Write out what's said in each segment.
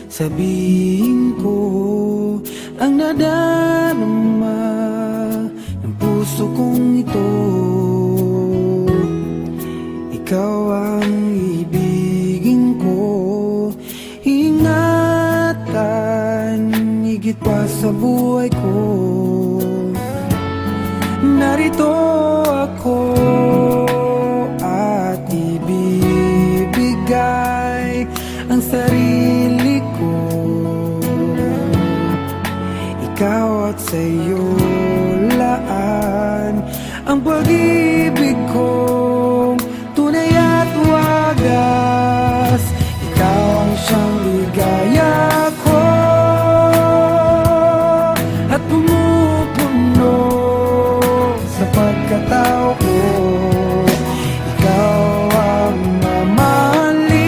Sabihin ko ang nadarama ng puso kong ito. Ikaw ang ibigin ko, ingatan higit pa sa buhay ko. Narito ako at ibibigay ang sarili ko. Ikaw at sa'yo laan ang pag-ibig kong tunay at wagas. Ikaw ang siyang ligaya ko at pumupuno sa pagkatao ko. Ikaw ang mamahalin,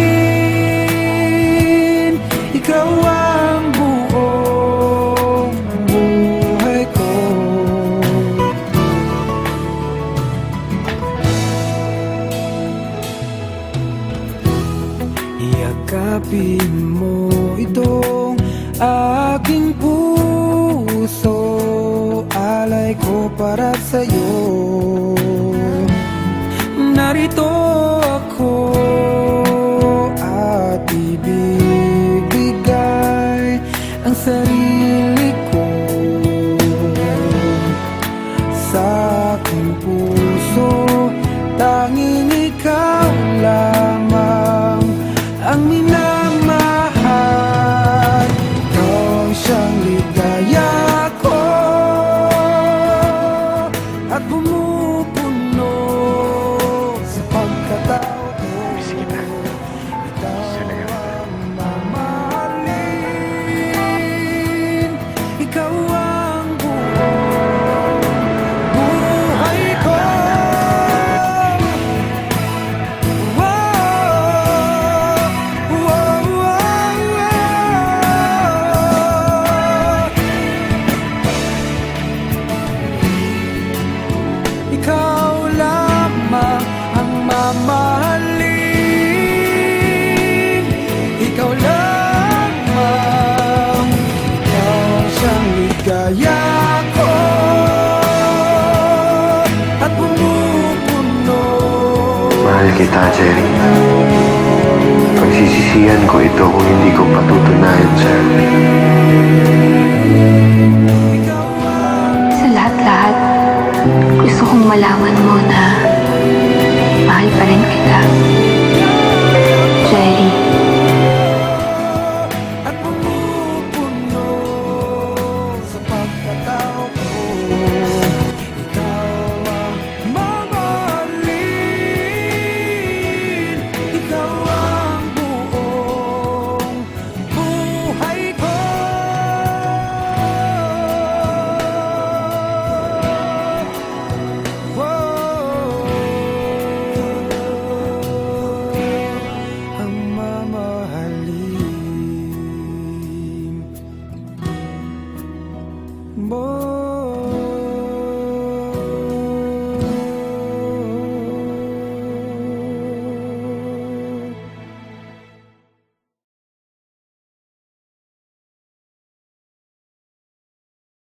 ikaw ang buong buhay ko. Iyakapin mo itong aking puso, alay ko para sa'yo. Narito ako at ibibigay ang sarili ko. Sa aking puso, tanging ikaw lamang ang minamahal. Ikaw ang siyang ligaya ko at pumupuno sa pagkatao ko. Ikaw ang mamahalin, ikaw ang buong buhay ko. Ikaw lamang ang mamahalin, ikaw lamang, ikaw ang siyang ligaya ko at pumupuno. Mahal kita, Jerry. Pagsisisihan ko ito kung hindi ko patutunayan sa'yo. Sa lahat-lahat, gusto kong malaman mo na mahal pa rin kita, Jerry. At pumupuno sa pagkatao ko. Ikaw ang mamahalin, ikaw ang buong buhay ko. Ang mamahalin mo.